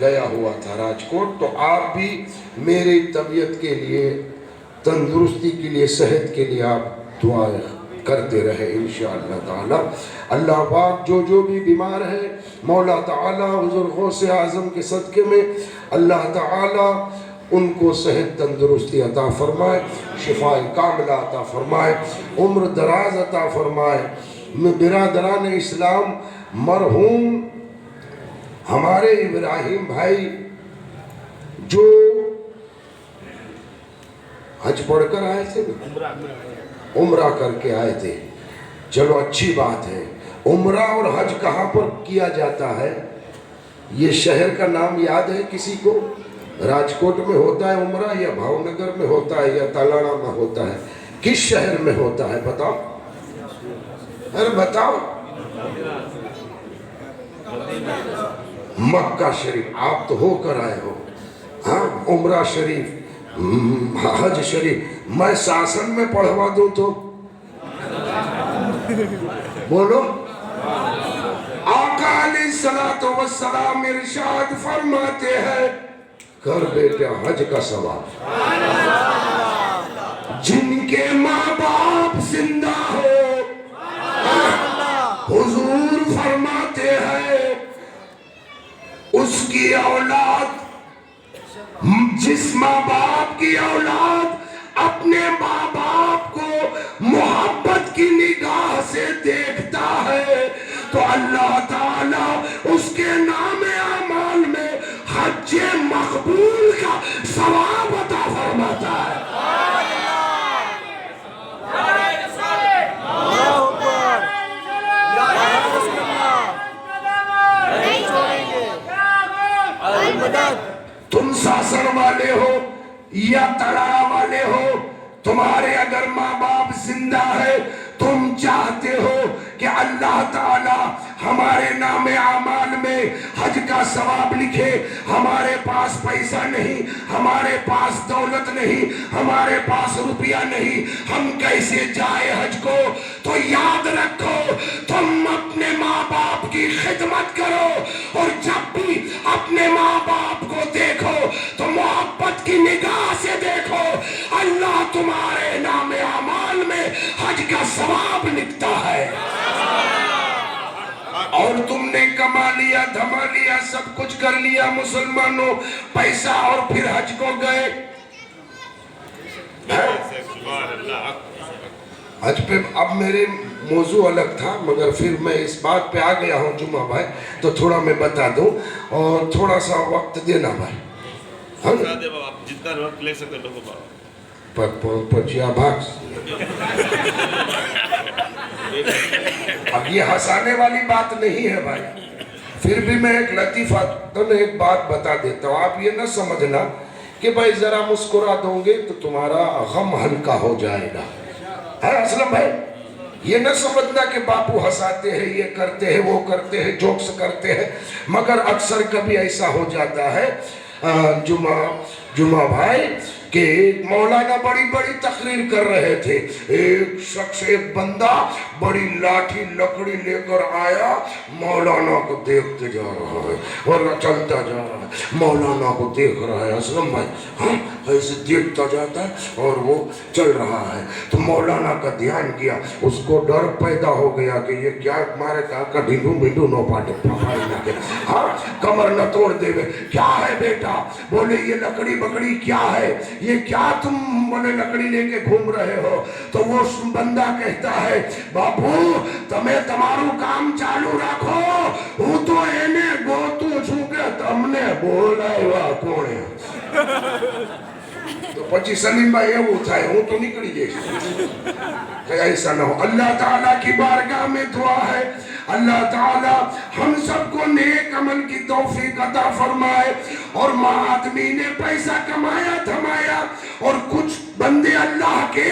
گیا ہوا تھا راجکوٹ، تو آپ بھی میری طبیعت کے لیے، تندرستی کے لیے، صحت کے لیے آپ دعائیں کرتے رہے انشاءاللہ تعالی۔ اللہ پاک جو بھی بیمار ہے، مولا تعالی حضور غوث اعظم کے صدقے میں اللہ تعالی ان کو صحت تندرستی عطا فرمائے، شفاء کاملہ عطا فرمائے، عمر دراز عطا فرمائے۔ برادران اسلام، مرحوم ہمارے ابراہیم بھائی جو حج پڑھ کر آئے تھے، عمرہ کر کے آئے تھے، چلو اچھی بات ہے۔ عمرہ اور حج کہاں پر کیا جاتا ہے؟ یہ شہر کا نام یاد ہے کسی کو؟ راجکوٹ میں ہوتا ہے عمرہ، یا بھاؤنگر میں ہوتا ہے، یا تلاڑا میں ہوتا ہے؟ کس شہر میں ہوتا ہے بتاؤ؟ ارے بتاؤ۔ مکہ شریف، آپ تو ہو کر آئے ہو، ہاں، عمرہ شریف، حج شریف۔ میں ساسن میں پڑھوا دوں تو بولو۔ آقا علیہ السلام ارشاد فرماتے ہیں، کر بیٹا حج کا ثواب۔ جن کے ماں باپ زندہ ہو، حضور فرماتے ہیں اس کی اولاد، جس ماں باپ کی اولاد اپنے ماں باپ کو محبت کی نگاہ سے دیکھتا ہے تو اللہ تعالیٰ اس کے نام اعمال میں حج مقبول کا ثواب عطا فرماتا ہے۔ تم ساسن والے ہو یا تڑا والے ہو، تمہارے اگر ماں باپ زندہ ہے، تم چاہتے ہو کہ اللہ تعالی ہمارے نام اعمال میں حج کا ثواب لکھے، ہمارے پاس پیسہ نہیں، ہمارے پاس دولت نہیں، ہمارے پاس روپیہ نہیں، ہم کیسے جائے حج کو؟ تو یاد رکھو، تم اپنے ماں باپ کی خدمت کرو، اور جب بھی اپنے ماں باپ کو دیکھو تو محبت کی نگاہ سے دیکھو، اللہ تمہارے نام اعمال میں حج کا ثواب لکھتا ہے۔ اور تم نے کما لیا، دھما لیا، سب کچھ کر لیا مسلمانوں، پیسہ، اور پھر حج کو گئے۔ حج پہ اب میرے موضوع الگ تھا، مگر پھر میں اس بات پہ آ گیا ہوں جمعہ بھائی، تو تھوڑا میں بتا دوں اور تھوڑا سا وقت دینا بھائی۔ جتنا وقت لے سکتے پچیا بھاگ۔ اب یہ ہنسانے والی بات نہیں ہے بھائی، پھر بھی میں ایک لطیفہ ایک بات بتا دیتا ہوں۔ آپ یہ نہ سمجھنا کہ بھائی ذرا مسکرا دوں گے تو تمہارا غم ہلکا ہو جائے گا، ہے اسلم بھائی؟ یہ نہ سمجھنا کہ باپو ہنساتے ہیں، یہ کرتے ہیں، وہ کرتے ہیں، جوکس کرتے ہیں، مگر اکثر کبھی ایسا ہو جاتا ہے جمعہ بھائی کہ مولانا بڑی بڑی تقریر کر رہے تھے، ایک شخص، ایک بندہ بڑی لاٹھی لکڑی لے کر آیا، مولانا کو دیکھتے جا رہا ہے اور چلتا جا رہا ہے، مولانا کو دیکھ رہا ہے اسلم بھائی، ہاں ایسے دیکھتا جاتا ہے اور وہ چل رہا ہے، تو مولانا کا دھیان کیا، اس کو ڈر پیدا ہو گیا کہ یہ کیا مارے کا ڈھینڈو بھینڈو نو پاٹے پھائی نہ کے، ہاں کمر نہ توڑ دے گے، کیا ہے بیٹا؟ بولے یہ لکڑی بکڑی کیا ہے، یہ کیا تم بولے لکڑی لے کے گھوم رہے ہو؟ تو وہ بندہ کہتا ہے باپو تمہیں تمہارو کام چالو رکھو، وہ تو اینے گوتو چھوکے تم نے بولا ہوا کونے۔ تو پچی سلیم بھائی وہ تھا وہ تو نکلی جیسے کہ ایسا نہ ہو۔ اللہ تعالیٰ کی بارگاہ میں دعا ہے اللہ تعالیٰ ہم سب کو نیک عمل کی توفیق عطا فرمائے، اور ماں آدمی نے پیسہ کمایا دھمایا، اور کچھ بندے اللہ کے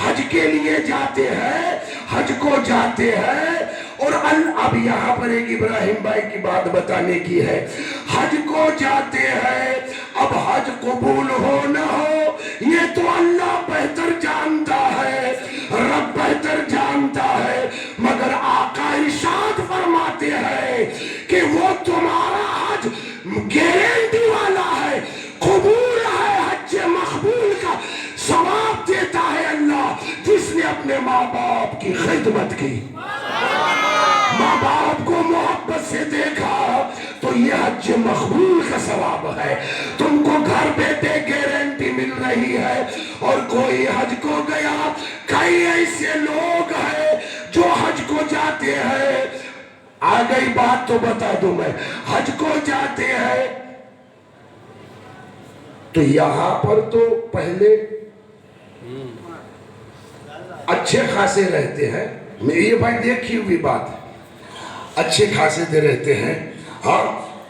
حج کے لیے جاتے ہیں، حج کو جاتے ہیں، اور اب یہاں پر ایک ابراہیم بھائی کی بات بتانے کی ہے، حج کو جاتے ہیں، اب حج قبول ہو نہ ہو یہ تو اللہ بہتر جانتا ہے، رب بہتر جانتا ہے، مگر آقا ارشاد فرماتے ہیں کہ وہ تمہارا حج گرے اپنے ماں باپ کی خدمت کی، ماں باپ کو محبت سے دیکھا، تو یہ حج مقبول کا ثواب ہے۔ تم کو گھر بیٹھے گارنٹی مل رہی ہے، اور کوئی حج کو گیا، کئی ایسے لوگ ہیں جو حج کو جاتے ہیں، آ گئی بات تو بتا دوں میں، حج کو جاتے ہیں تو یہاں پر تو پہلے اچھے خاصے رہتے ہیں، یہ بھائی دیکھی ہوئی بات ہے، اچھے خاصے دے رہتے ہیں، ہاں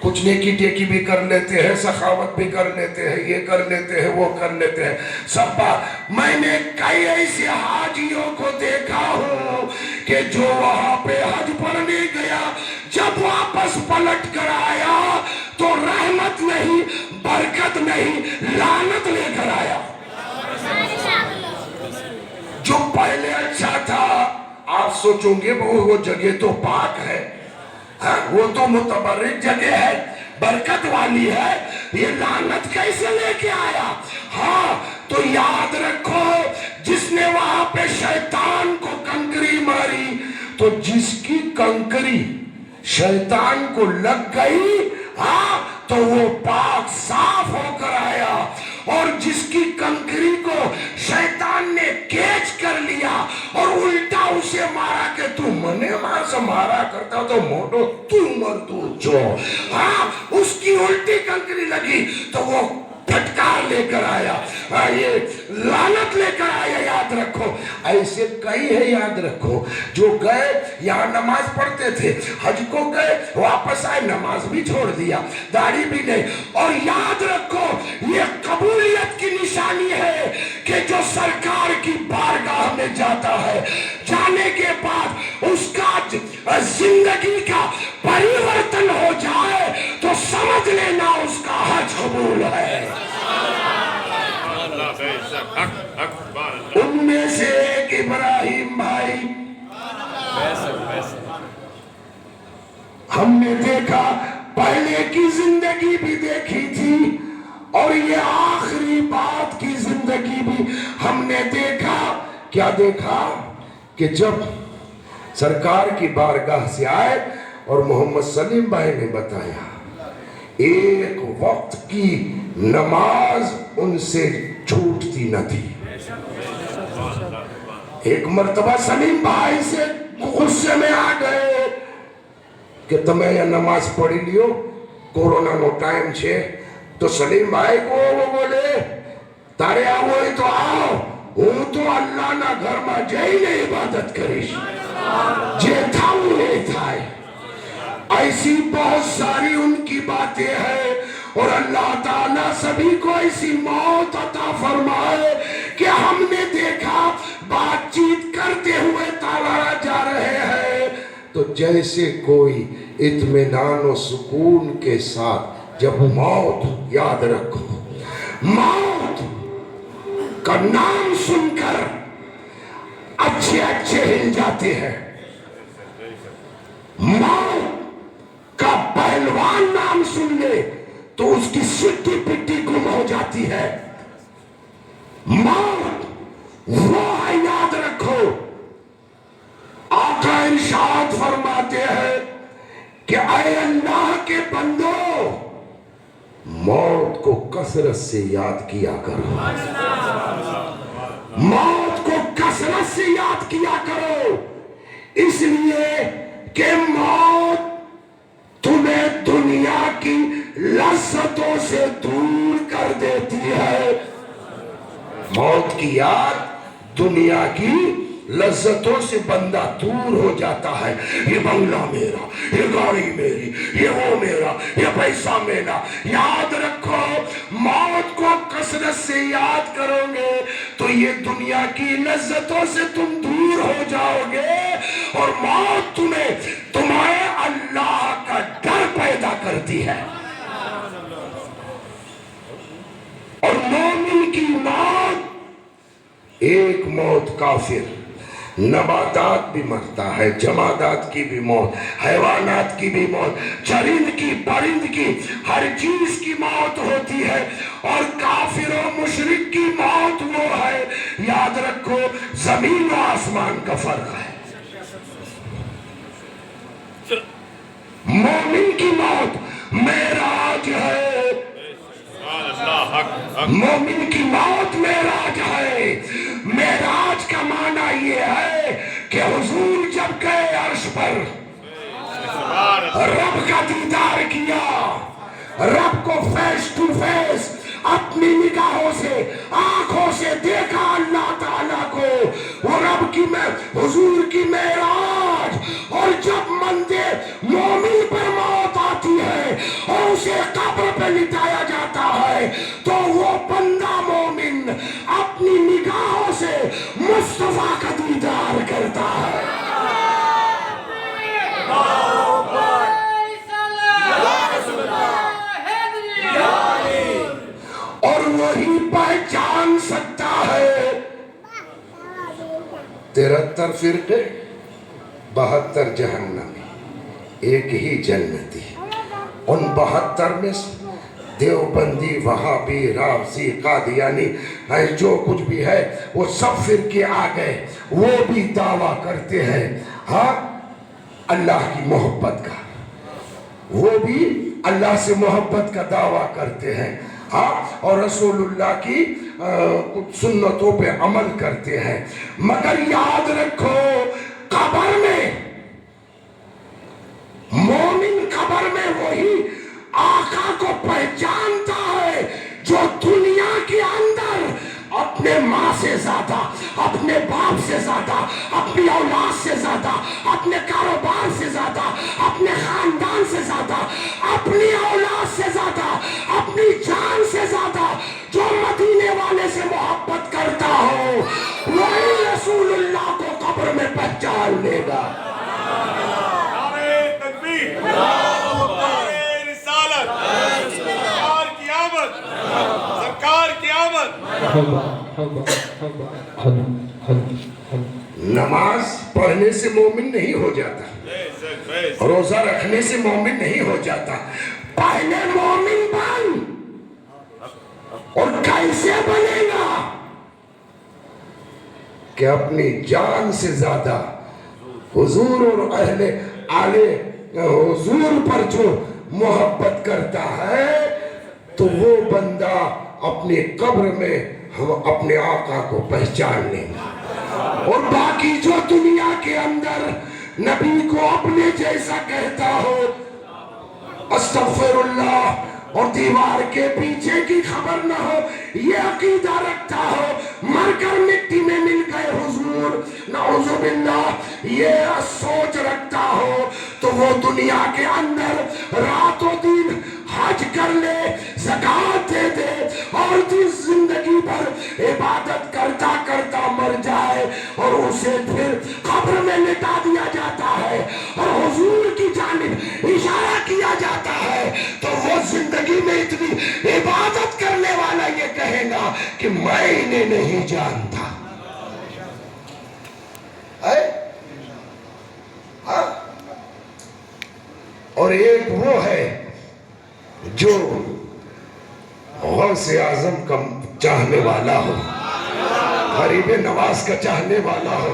کچھ نیکی ٹیکی بھی کر لیتے ہیں، سخاوت بھی کر لیتے ہیں، یہ کر لیتے ہیں، وہ کر لیتے ہیں، سب بات۔ میں نے کئی ایسے حاجیوں کو دیکھا ہوں کہ جو وہاں پہ حج پڑھنے گیا، جب واپس پلٹ کر آیا تو رحمت نہیں، برکت نہیں، لعنت لے کر آیا۔ جو پہلے اچھا تھا، آپ سوچوں گے وہ جگہ تو پاک ہے، وہ تو متبرک جگہ ہے، برکت والی ہے، یہ لعنت کیسے لے کے آیا؟ ہاں تو یاد رکھو، جس نے وہاں پہ شیطان کو کنکری ماری، تو جس کی کنکری شیطان کو لگ گئی، ہاں تو وہ پاک صاف ہو کر آیا، اور جس کی کنکری کو شیطان نے کیچ کر لیا اور الٹا اسے مارا کہ تو منے مار سے مارا کرتا تو موٹو تو مردود جو، ہاں اس کی الٹی کنکری لگی تو وہ پھٹکار لے کر آیا، یہ لعنت لے کر آیا۔ یاد رکھو ایسے کئی ہے، یاد رکھو جو گئے یہاں نماز پڑھتے تھے، حج کو گئے واپس آئے نماز بھی چھوڑ دیا، داڑھی بھی نہیں، اور یاد رکھو یہ قبولیت کی نشانی ہے کہ جو سرکار کی بارگاہ میں جاتا ہے، جانے کے بعد اس کا زندگی کا پریورتن ہو جائے تو سمجھ لینا اس کا حج قبول ہے۔ ان میں سے ایک ابراہیم بھائی، ہم نے دیکھا پہلے کی زندگی بھی دیکھی تھی اور یہ آخری بات کی زندگی بھی ہم نے دیکھا۔ کیا دیکھا؟ کہ جب سرکار کی بارگاہ سے آئے اور محمد سلیم بھائی نے بتایا، ایک وقت کی نماز ان سے چھوٹتی نہ تھی۔ ایک مرتبہ سلیم بھائی سے غصے میں آ گئے کہ تمہیں یہ نماز پڑھی لیو، کورونا نو ٹائم چھے، تو سلیم بھائی کو وہ بولے تارے آوئی تو آؤ، ہوں تو اللہ نہ گھر میں جائی نے عبادت کریش، جے تھا انہیں تھا۔ ایسی بہت ساری ان کی باتیں ہیں، اور اللہ تعالیٰ سبھی کو ایسی موت عطا فرمائے کہ ہم نے دیکھا بات چیت کرتے ہوئے تالارا جا رہے ہیں تو جیسے کوئی اطمینان و سکون کے ساتھ، جب موت، یاد رکھو موت کا نام سن کر اچھے اچھے ہل جاتے ہیں، موت کا پہلوان نام سن لے تو اس کی سٹی پٹی گم ہو جاتی ہے۔ موت وہ ہے، یاد رکھو، آقا ارشاد فرماتے ہیں کہ اے اللہ کے بندو، موت کو کثرت سے یاد کیا کرو، موت کو کثرت سے یاد کیا کرو، اس لیے کہ موت تمہیں دنیا کی لذتوں سے دور کر دیتی ہے۔ موت کی یاد دنیا کی لذتوں سے بندہ دور ہو جاتا ہے، یہ بنگلہ میرا، یہ گاڑی میری، یہ وہ میرا، یہ پیسہ میرا۔ یاد رکھو موت کو کثرت سے یاد کرو گے تو یہ دنیا کی لذتوں سے تم دور ہو جاؤ گے، اور موت تمہیں اللہ کا ڈر پیدا کرتی ہے۔ اور مومن کی موت ایک موت کافر، نباتات بھی مرتا ہے، جمادات کی بھی موت، حیوانات کی بھی موت، چرند کی، پرند کی، ہر چیز کی موت ہوتی ہے، اور کافر و مشرک کی موت وہ ہے، یاد رکھو دیکھو زمین و آسمان کا فرق ہے. مومن کی موت معراج ہے. مومن کی موت معراج ہے. معراج کا معنی یہ ہے کہ حضور جب گئے عرش پر رب کا دیدار کیا, رب کو فیس ٹو فیس اپنی نگاہوں سے آنکھوں سے دیکھا اللہ تعالیٰ کو. وہ رب کی حضور کی معراج. اور جب مندے مومن پر موت آتی ہے اور اسے قبر پہ لٹایا جاتا ہے تو وہ بندہ مومن اپنی نگاہوں سے مصطفیٰ کا دیدار کرتا ہے. اور وہی پہچان سکتا ہے. 73 فرقے 72 جہنمی, ایک ہی جنتی. ان 72 میں دیوبندی, وہابی, رافضی, قادیانی جو کچھ بھی ہے وہ سب فرقے آ گئے. وہ بھی دعویٰ کرتے ہیں ہاں اللہ کی محبت کا, وہ بھی اللہ سے محبت کا دعویٰ کرتے ہیں ہاں, اور رسول اللہ کی کچھ سنتوں پہ عمل کرتے ہیں. مگر یاد رکھو قبر میں مومن قبر میں وہی آقا کو پہچانتا ہے جو دنیا کے اندر اپنے ماں سے زیادہ, اپنے باپ سے زیادہ, اپنی اولاد سے زیادہ, اپنے کاروبار سے زیادہ, اپنے خاندان سے زیادہ, اپنی اولاد سے زیادہ, اپنی جان سے زیادہ جو مدینے والے سے محبت کرتا ہو وہی رسول اللہ کو قبر میں پہچان لے گا. نماز پڑھنے سے مومن نہیں ہو جاتا, روزہ رکھنے سے مومن نہیں ہو جاتا. پہلے مومن بن, اور کیسے بنے گا کہ اپنی جان سے زیادہ حضور اور اہل آلے حضور پر جو محبت کرتا ہے تو وہ بندہ اپنی قبر میں ہم اپنے آقا کو پہچان لیں گے. اور باقی جو دنیا کے اندر نبی کو اپنے جیسا کہتا ہو, استغفر اللہ, اور دیوار کے پیچھے کی خبر نہ ہو, یہ عقیدہ رکھتا ہو مر کر مٹی میں مل گئے حضور, نعوذ باللہ, یہ سوچ رکھتا ہو تو وہ دنیا کے اندر رات و دن حج کر لے, زکوٰۃ دے دے, اور جس زندگی پر عبادت کرتا کرتا مر جائے اور اسے پھر قبر میں لٹا دیا جاتا ہے اور حضور کی جانب اشارہ کیا جاتا ہے تو وہ زندگی میں اتنی عبادت کرنے والا یہ کہے گا کہ میں انہیں نہیں جانتا. اور ایک وہ ہے جو غوث اعظم کا چاہنے والا ہو, غریب نواز کا چاہنے والا ہو,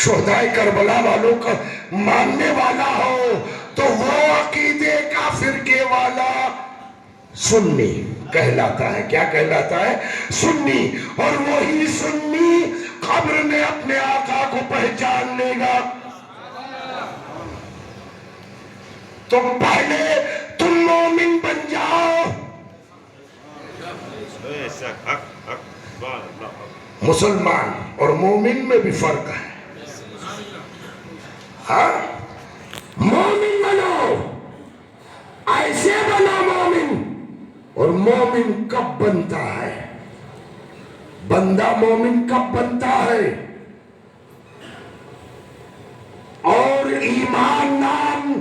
شہدائے کربلا والوں کا ماننے والا ہو تو وہ عقیدے کا فرقے والا سنی کہلاتا ہے. کیا کہلاتا ہے؟ سنی. اور وہی سنی قبر میں اپنے آقا کو پہچان لے گا. تو پہلے تم مومن بن جاؤ. مسلمان اور مومن میں بھی فرق ہے. ہاں, مومن بنو, ایسے بنا مومن. اور مومن کب بنتا ہے, بندہ مومن کب بنتا ہے, اور ایمان نام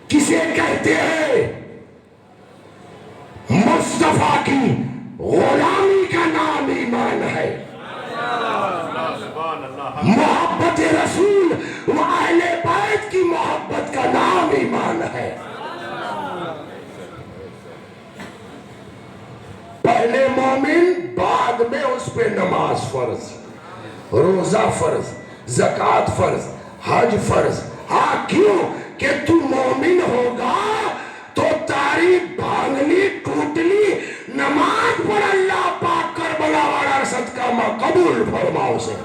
کسے کہتے ہیں؟ مصطفیٰ کی غلامی کا نام ایمان ہے. محبت رسول و اہل بیت کی محبت کا نام ایمان ہے. پہلے مومن, بعد میں اس پہ نماز فرض، روزہ فرض، زکوٰۃ فرض، حج فرض. ہاں کیوں کہ تو مومن ہوگا تو تعریف بھانگلی ٹوٹلی نماز پڑھ اللہ پاک کربلا والا صدقہ ماں قبول فرماؤ سے.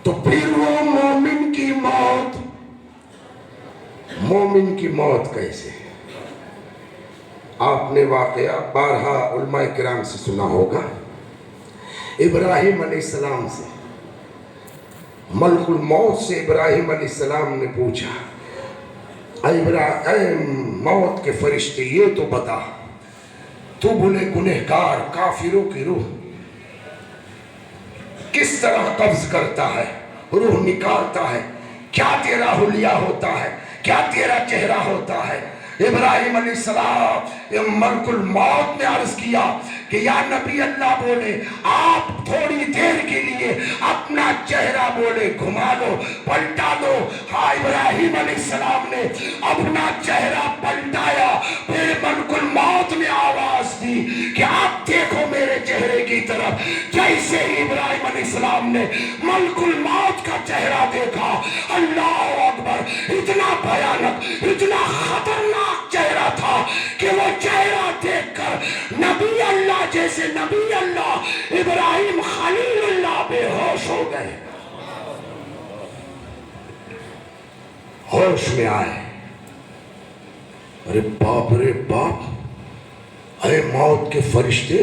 تو پھر وہ مومن کی موت کیسے؟ آپ نے واقعہ بارہا علماء کرام سے سنا ہوگا. ابراہیم علیہ السلام سے ملک الموت سے ابراہیم علیہ السلام نے پوچھا، اے موت کے فرشتے یہ تو بتا، تو بولے گنہگار کافروں کی روح کس طرح قبض کرتا ہے، روح نکالتا ہے، کیا تیرا حلیہ ہوتا ہے، کیا تیرا چہرہ ہوتا ہے؟ ابراہیم علیہ السلام ملک الموت نے عرض کیا کہ یا نبی اللہ بولے آپ تھوڑی دیر کے لیے اپنا چہرہ بولے گھما دو، پلٹا دو. ہاں ابراہیم علیہ السلام نے اپنا چہرہ پلٹایا. پھر ملک الموت نے آواز دی کہ آپ دیکھو میرے چہرے کی طرف. جیسے ہی ابراہیم علیہ السلام نے ملک الموت کا چہرہ دیکھا، اللہ اکبر، اتنا بھیانک، اتنا خطرناک چہرہ تھا کہ وہ چہرہ دیکھ کر نبی اللہ جیسے نبی اللہ ابراہیم خلیل اللہ بے ہوش ہو گئے، ہوش میں آئے. ارے باپ رے باپ، اے موت کے فرشتے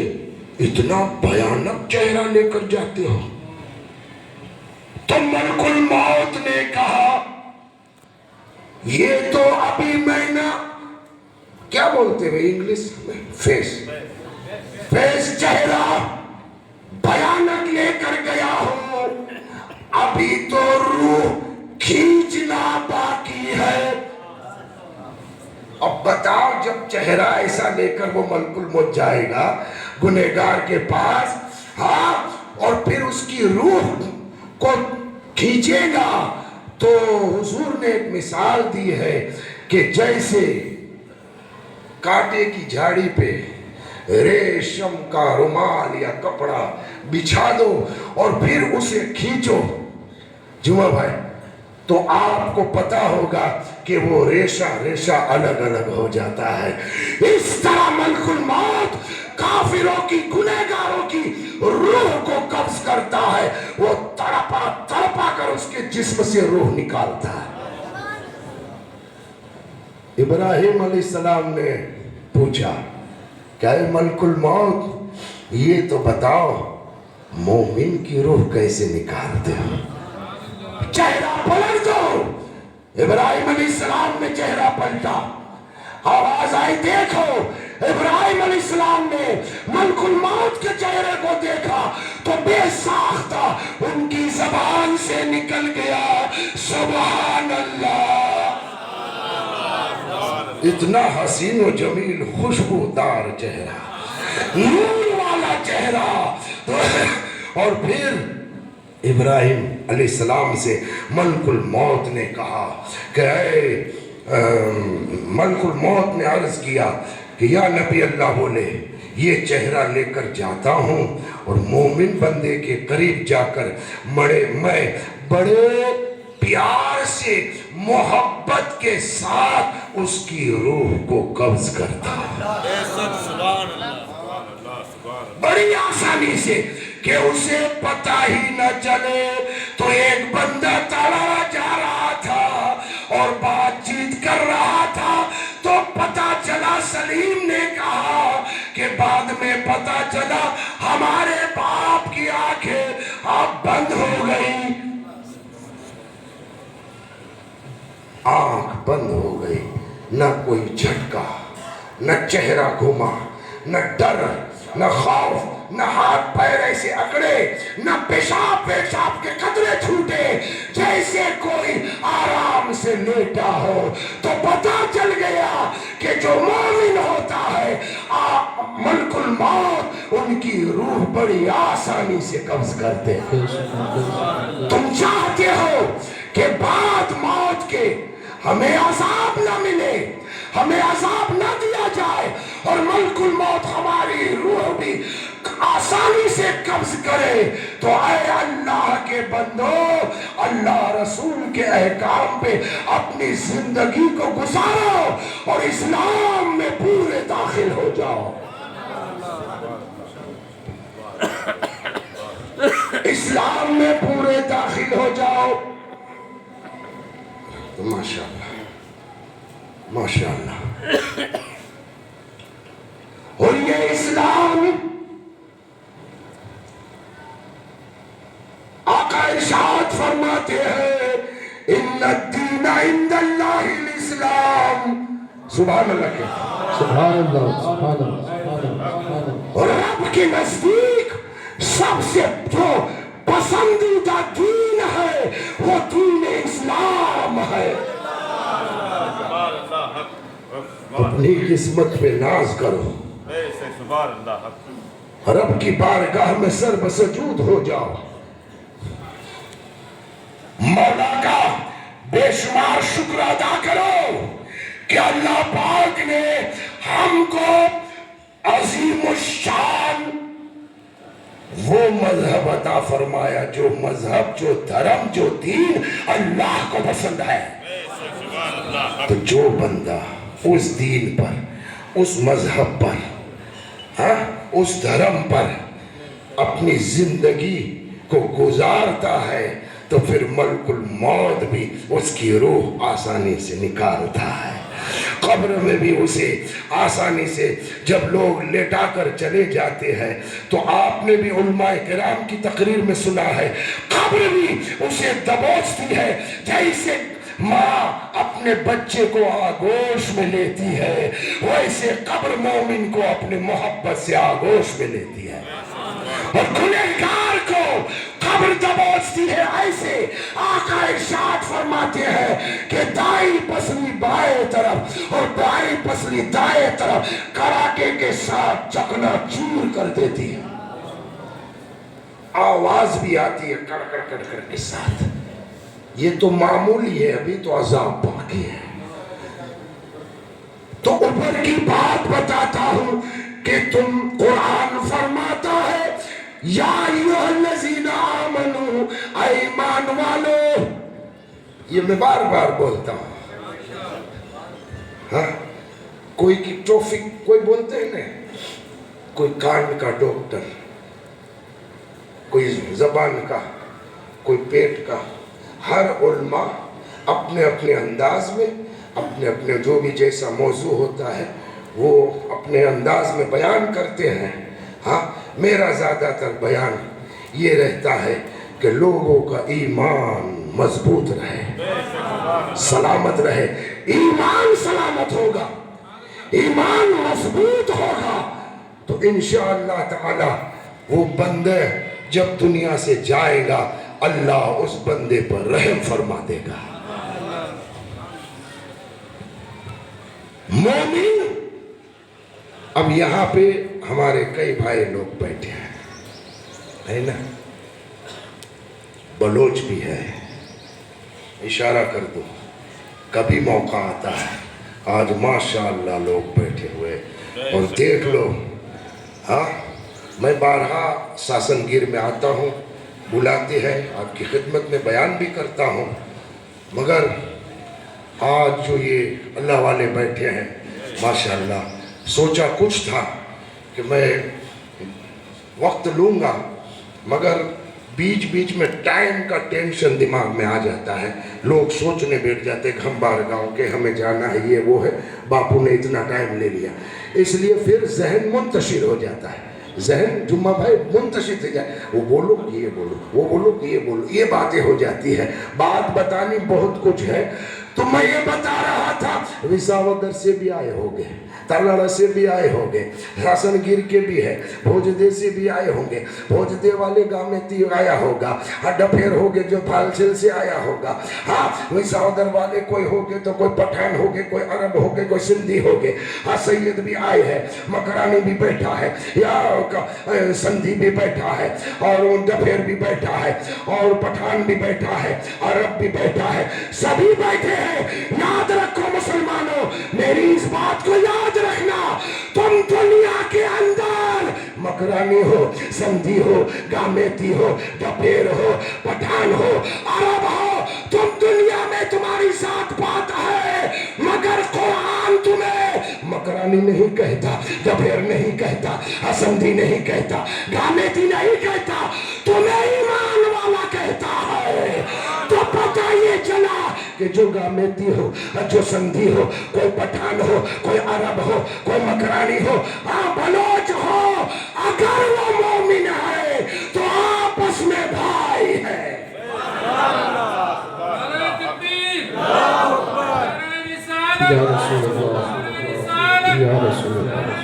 اتنا بھیانک چہرہ لے کر جاتے ہو؟ تو ملک الموت نے کہا یہ تو ابھی میں نے کیا بولتے ہیں انگلش میں فیس چہرہ بھیانک لے کر گیا ہوں، ابھی تو روح کھینچنا باقی ہے. اب بتاؤ جب چہرہ ایسا لے کر وہ ملک الموت جائے گا گنہگار کے پاس، ہاں، اور پھر اس کی روح کو کھینچے گا، تو حضور نے ایک مثال دی ہے کہ جیسے کانٹے کی جھاڑی پہ ریشم کا رومال یا کپڑا بچھا دو اور پھر اسے کھینچو جمعہ بھائی، تو آپ کو پتا ہوگا کہ وہ ریشہ الگ الگ ہو جاتا ہے. اس طرح ملک الموت کافروں کی، گنہگاروں کی روح کو قبض کرتا ہے، وہ تڑپا کر اس کے جسم سے روح نکالتا ہے. ابراہیم علیہ السلام نے پوچھا کہ اے ملک الموت یہ تو بتاؤ مومن کی روح کیسے نکالتے ہو؟ چہرہ پلٹ دو. ابراہیم علیہ السلام نے چہرہ پلٹا، آواز آئی دیکھو. ابراہیم علیہ السلام نے ملک الموت کے چہرے کو دیکھا تو بے ساختہ ان کی زبان سے نکل گیا سبحان اللہ. اتنا حسین و جمیل خوشبودار چہرہ، نور والا چہرہ. اور پھر ابراہیم علیہ السلام سے ملک الموت نے کہا کہ ملک الموت نے عرض کیا کہ یا نبی اللہ بولے یہ چہرہ لے کر جاتا ہوں اور مومن بندے کے قریب جا کر میں بڑے پیار سے محبت کے ساتھ اس کی روح کو قبض کرتا بڑی آسانی سے کہ اسے پتہ ہی نہ چلے. تو ایک بندہ تڑا جا رہا تھا اور بات چیت کر رہا تھا تو پتہ چلا، سلیم نے کہا کہ بعد میں پتہ چلا ہمارے باپ کی آنکھیں اب بند ہو گئی، آنکھ بند ہو گئی، نہ کوئی جھٹکا، نہ چہرہ گھوما، نہ ڈر، نہ خوف، نہ ہاتھ پیر ایسے اکڑے، نہ پیشاب کے قطرے چھوٹے. جیسے کوئی آرام سے لیٹا ہو. تو پتہ چل گیا کہ جو مومن ہوتا ہے ملک الموت ان کی روح بڑی آسانی سے قبض کرتے ہیں. تم چاہتے ہو کہ بعد موت کے ہمیں عذاب نہ ملے، ہمیں عذاب نہ دیا جائے اور ملک الموت ہماری روح بھی آسانی سے قبض کرے، تو اے اللہ کے بندو، اللہ رسول کے احکام پہ اپنی زندگی کو گزارو اور اسلام میں پورے داخل ہو جاؤ، اسلام میں پورے داخل ہو جاؤ۔ ماشاءاللہ ماشاءاللہ۔ اور یہ اسلام آقا ارشاد فرماتے ہیں ان الدین عند اللہ الاسلام، سبحان اللہ کے سبحان اللہ سبحان اللہ سبحان اللہ۔ رب کے نزدیک سب سے جو پسندیدہ دین ہے وہ دین اسلام ہے۔ اپنی قسمت پہ ناز کرو، رب کی بارگاہ میں سر بسجود ہو جاؤ، مولا کا بے شمار شکر ادا کرو کہ اللہ پاک نے ہم کو عظیم الشان وہ مذہب عطا فرمایا، جو مذہب، جو دھرم، جو دین اللہ کو پسند ہے۔ تو جو بندہ اس دین پر، اس مذہب پر، اس دھرم پر اپنی زندگی کو گزارتا ہے تو پھر ملک الموت بھی اس کی روح آسانی سے نکالتا ہے، قبر میں بھی اسے آسانی سے، جب لوگ لٹا کر چلے جاتے ہیں تو آپ نے بھی علماء کرام کی تقریر میں سنا ہے، قبر بھی اسے دبوچتی ہے جیسے ماں اپنے بچے کو آغوش میں لیتی ہے، ویسے قبر مومن کو اپنے محبت سے آغوش میں لیتی ہے، اور گنہگار کو قبر دبوچتی ہے ایسے۔ آقا ارشاد فرماتے ہیں کہ دائیں پسلی بائیں طرف اور بائیں پسلی دائیں طرف کڑاکے کے ساتھ چکنا چور کر دیتی ہے، آواز بھی آتی ہے کڑ کڑ کڑ کڑ کے ساتھ۔ یہ تو معمولی ہے، ابھی تو عذاب باقی ہے۔ تو اوپر کی بات بتاتا ہوں کہ تم قرآن فرماتا ہے یا ایھا الذین آمنو، اے ایمان والو، یہ میں بار بار بولتا ہوں، ہاں کوئی کی ٹوفک کوئی بولتے ہیں نا، کوئی کان کا ڈاکٹر، کوئی زبان کا، کوئی پیٹ کا، ہر علماء اپنے اپنے انداز میں، اپنے اپنے جو بھی جیسا موضوع ہوتا ہے وہ اپنے انداز میں بیان کرتے ہیں۔ ہاں میرا زیادہ تر بیان یہ رہتا ہے کہ لوگوں کا ایمان مضبوط رہے، سلامت رہے۔ ایمان سلامت ہوگا، ایمان مضبوط ہوگا تو انشاءاللہ تعالی وہ بندہ جب دنیا سے جائے گا اللہ اس بندے پر رحم فرما دے گا۔ مومن، اب یہاں پہ ہمارے کئی بھائی لوگ بیٹھے ہیں، ہے نا، بلوچ بھی ہے، اشارہ کر دو کبھی موقع آتا ہے۔ آج ماشاءاللہ لوگ بیٹھے ہوئے اور دیکھ لو، ہاں میں بارہا ساسن گیر میں آتا ہوں، بلاتے ہیں، آپ کی خدمت میں بیان بھی کرتا ہوں، مگر آج جو یہ اللہ والے بیٹھے ہیں ماشاءاللہ، سوچا کچھ تھا کہ میں وقت لوں گا، مگر بیچ بیچ میں ٹائم کا ٹینشن دماغ میں آ جاتا ہے، لوگ سوچنے بیٹھ جاتے ہیں کہ ہم بارگاہوں کے ہمیں جانا ہے، یہ وہ ہے، باپو نے اتنا ٹائم لے لیا، اس لیے پھر ذہن منتشر ہو جاتا ہے، ذہن جمعہ بھائی منتشر ہو جائے، وہ بولو کہ یہ بولو، وہ بولو کہ یہ بولو، یہ باتیں ہو جاتی ہے۔ بات بتانی بہت کچھ ہے، تو میں یہ بتا رہا تھا وساوگر سے بھی آئے ہوگے، تلڑ سے بھی آئے ہوگے، ساسن گیر کے بھی ہے، بھوجدے سے بھی آئے ہوں گے، بھوجدے والے گاؤں میں تیر آیا ہوگا، ہڈا پھیر ہوگے جو پھالچل سے آیا ہوگا، ہاں وساوگر والے کوئی ہوگے تو کوئی پٹھان ہوگے، کوئی عرب ہوگے، کوئی سندھی ہوگے، ہاں سید بھی آئے ہیں، مکرانی بھی بیٹھا ہے، یا سندھی بھی بیٹھا ہے، اور ڈپھیر بھی بیٹھا ہے، اور پٹھان بھی بیٹھا ہے، عرب بھی بیٹھا ہے، سبھی بیٹھے ہیں۔ یاد رکھو مسلمانوں، میری اس بات کو یاد رکھنا، تم دنیا کے اندر مکرانی ہو، سندھی ہو، گامیتی ہو، ڈپیر ہو، پٹھان ہو، عرب ہو، تم دنیا میں تمہاری ذات پات ہے، مگر قرآن تمہیں مکرانی نہیں کہتا، ڈپیر نہیں کہتا، سندھی نہیں کہتا، گامیتی نہیں کہتا، تمہیں ایمان والا کہتا ہے۔ تو پتہ یہ چلا کہ جو گامیتی ہو، جو سندھی ہو، کوئی پٹھان ہو، کوئی عرب ہو، کوئی مکرانی ہو، بلوچ ہو، اگر وہ مومن ہے